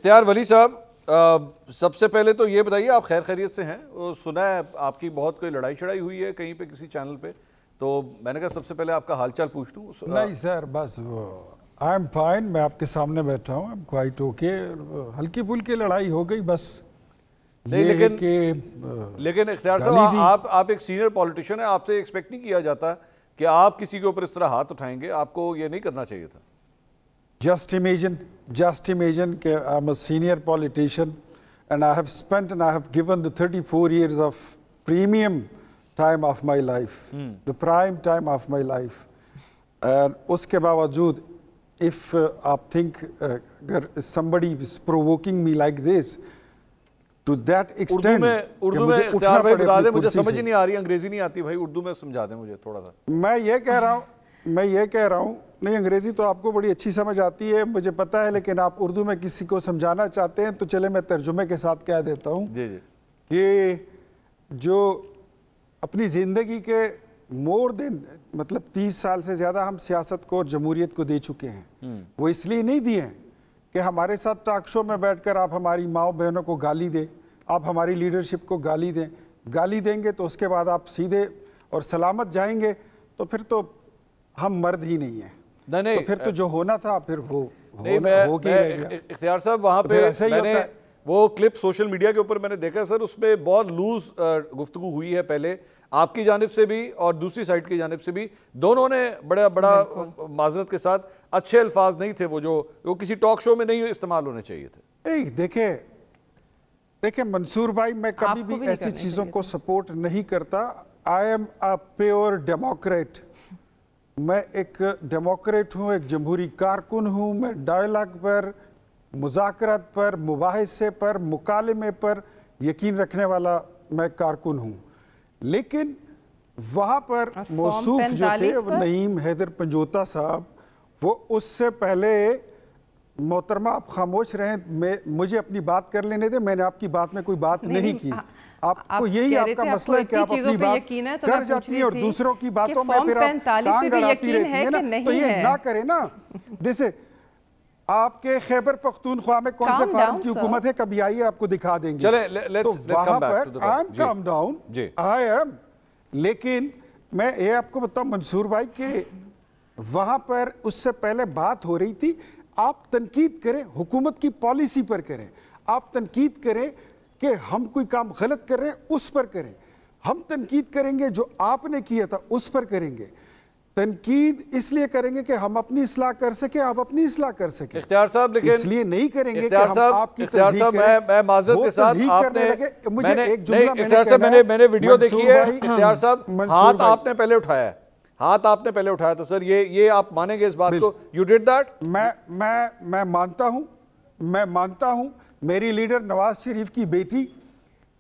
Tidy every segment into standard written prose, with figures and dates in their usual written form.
اختیار ولی صاحب، سب سے پہلے تو یہ بتائیے آپ خیر خیریت سے ہیں؟ سنا ہے آپ کی بہت کوئی لڑائی چھڑائی ہوئی ہے کہیں پہ کسی چینل پہ، تو میں نے کہا سب سے پہلے آپ کا حال چال پوچھ لوں. نہیں سر، بس آئی ایم فائن، میں آپ کے سامنے بیٹھا ہوں، I'm quite okay. ہلکی پھلکی لڑائی ہو گئی بس. لیکن اختیار صاحب آپ ایک سینئر پولیٹیشین ہیں، آپ سے ایکسپیکٹ نہیں کیا جاتا کہ آپ کسی کے اوپر اس طرح ہاتھ اٹھائیں گے، آپ کو یہ نہیں کرنا چاہیے تھا. Just imagine کہ I'm a senior politician and I have spent and I have given the 34 years of premium time of my life, the prime time of my life. And اس کے باوجود if آپ think somebody is provoking me like this to that extent Urdu میں اختیار بھائی بتا دیں، مجھے سمجھ نہیں آ رہی، انگریزی نہیں آتی بھائی، اردو میں سمجھا دیں مجھے تھوڑا سا. میں یہ کہہ رہا ہوں نہیں، انگریزی تو آپ کو بڑی اچھی سمجھ آتی ہے مجھے پتا ہے، لیکن آپ اردو میں کسی کو سمجھانا چاہتے ہیں تو چلے میں ترجمے کے ساتھ کہہ دیتا ہوں کہ جو اپنی زندگی کے مور دین مطلب 30 سال سے زیادہ ہم سیاست کو اور جمہوریت کو دے چکے ہیں. وہ اس لیے نہیں دیے ہیں کہ ہمارے ساتھ ٹاک شو میں بیٹھ کر آپ ہماری ماؤں بہنوں کو گالی دیں، آپ ہماری لیڈرشپ کو گالی دیں گے تو اس کے بعد آپ سیدھے اور سلامت جائیں گے، تو پھر تو ہم مرد ہی نہیں ہیں. تو پھر تو جو ہونا تھا پھر وہ ہو کے رہ گیا. اختیار صاحب وہاں پہ میں نے وہ کلپ سوشل میڈیا کے اوپر میں نے دیکھا سر، اس میں بہت لوز گفتگو ہوئی ہے، پہلے آپ کی جانب سے بھی اور دوسری سائڈ کی جانب سے بھی، دونوں نے بڑا معذرت کے ساتھ اچھے الفاظ نہیں تھے وہ کسی ٹاک شو میں نہیں استعمال ہونے چاہیے تھے. دیکھیں منصور بھائی، میں کبھی بھی ایسی چیزوں کو سپورٹ نہیں کرتا. I am a pure Democrat, میں ایک ڈیموکریٹ ہوں، ایک جمہوری کارکن ہوں. میں ڈائلاگ پر، مذاکرات پر، مباحثے پر، مکالمے پر یقین رکھنے والا میں کارکن ہوں. لیکن وہاں پر موصوف جو تھے نعیم حیدر پنجوتا صاحب، وہ اس سے پہلے محترمہ آپ خاموش رہیں، مجھے اپنی بات کر لینے دیں. میں نے آپ کی بات میں کوئی بات نہیں کی. آپ کو یہی آپ کا مسئلہ ہے کہ آپ اپنی بات کر جاتی ہیں اور دوسروں کی باتوں میں پھر آپ ٹانگ اڑاتی رہتی ہیں نا، تو یہ نہ کریں نا. جیسے آپ کے خیبر پختونخوا میں کون سے فارم کی حکومت ہے، کبھی آئیے آپ کو دکھا دیں گے. تو وہاں پر I am calm down, I am. لیکن میں یہ آپ کو بتاؤں منصور بھائی کہ وہاں پر اس سے پہلے بات ہو رہی تھی، آپ تنقید کریں حکومت کی پالیسی پر کریں، آپ تنقید کریں کہ ہم کوئی کام غلط کر رہے ہیں اس پر کریں. ہم تنقید کریں گے جو آپ نے کیا تھا اس پر کریں گے. تنقید اس لیے کریں گے کہ ہم اپنی اصلاح کر سکیں، آپ اپنی اصلاح کر سکیں. اختیار صاحب لیکن اس لیے نہیں کریں گے کہ ہم آپ کی تصدیق کریں. میں معذرت کے ساتھ مجھے ایک جملہ میں نے ویڈیو دیکھی ہے. اختیار صاحب ہاتھ آپ نے پہلے اٹھایا ہے، ہاتھ آپ نے پہلے اٹھایا تھا سر، یہ آپ مانیں گے اس بات کو؟ You did that. میں مانتا ہوں. میری لیڈر نواز شریف کی بیٹی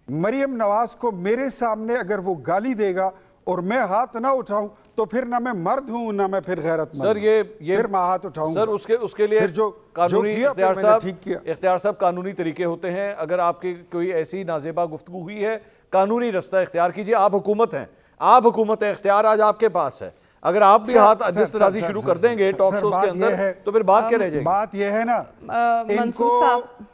مریم نواز کو میرے سامنے اگر وہ گالی دے گا اور میں ہاتھ نہ اٹھاؤں تو پھر نہ میں مرد ہوں نہ میں پھر غیرت مند. سر یہ پھر میں ہاتھ اٹھاؤں سر اس کے لیے قانونی اختیار صاحب قانونی طریقے ہوتے ہیں. اگر آپ کی کوئی ایسی نازیبا گفتگو ہوئی ہے، قانونی رستہ اختیار کیجئے. آپ حکومت ہیں، اختیار آج آپ کے پاس ہے. اگر آپ بھی ہاتھ دست رازی شروع کر دیں گے ٹاک شوز کے اندر تو پھر بات کیا رہ جائے گی؟ بات یہ ہے نا، ان کو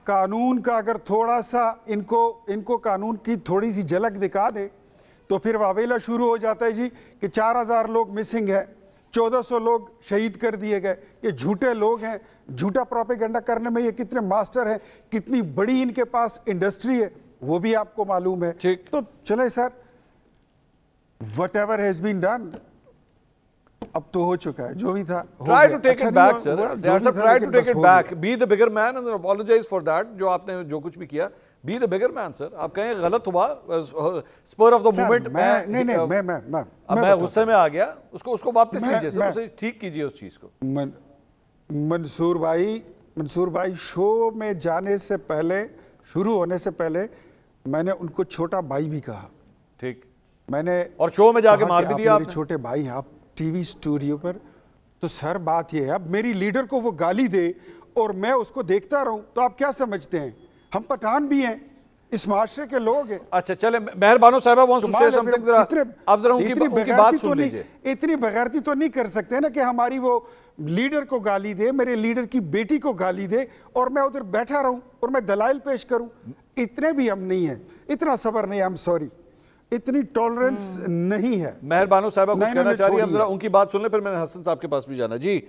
قانون کا اگر تھوڑا سا ان کو قانون کی تھوڑی سی جھلک دکھا دے تو پھر واویلا شروع ہو جاتا ہے جی کہ 4000 لوگ مسنگ ہیں، 1400 لوگ شہید کر دیے گئے. یہ جھوٹے لوگ ہیں، جھوٹا پروپیگنڈا کرنے میں یہ کتنے ماسٹر ہیں، کتنی بڑی ان کے پاس انڈسٹری ہے وہ بھی آپ کو معلوم ہے. تو چلے سر، whatever has been done اب تو ہو چکا ہے، جو بھی تھا. Try to take it back sir. Try to take it back. Be the bigger man and apologize for that. جو آپ نے جو کچھ بھی کیا. Be the bigger man sir. آپ کہیں غلط ہوا، spur of the moment. میں غصے میں آ گیا، اس کو واپس کیجئے سر، اسے ٹھیک کیجئے اس چیز کو. منصور بھائی شو میں جانے سے پہلے، شروع ہونے سے پہلے میں نے ان کو چھوٹا بھائی بھی کہا. ٹھیک. میں نے اور شو میں جا کے مار بھی دیا آپ نے. چھوٹے بھائی ہیں آپ ٹی وی اسٹوڈیو پر. تو سر بات یہ ہے، اب میری لیڈر کو وہ گالی دے اور میں اس کو دیکھتا رہوں تو آپ کیا سمجھتے ہیں؟ ہم پٹھان بھی ہیں، اس معاشرے کے لوگ ہیں. اچھا چلے مہربانو صاحبہ wants to say something ذرا اب ذرا ان کی بات سن لیجئے. اتنی بغیرتی تو نہیں کر سکتے نا کہ ہماری وہ لیڈر کو گالی دے, میرے لیڈر کی بیٹی کو گالی دے اور میں ادھر بیٹھا رہوں اور میں دلائل پیش کروں. اتنے بھی ہم نہیں ہیں, اتنا صبر نہیں. I'm sorry, اتنی ٹالرنس نہیں ہے. مہربانو صاحبہ کچھ کہنا چاہ رہی ہے, اب ذرا ان کی بات سن لیں, پھر میں نے حسن صاحب کے پاس بھی جانا. جی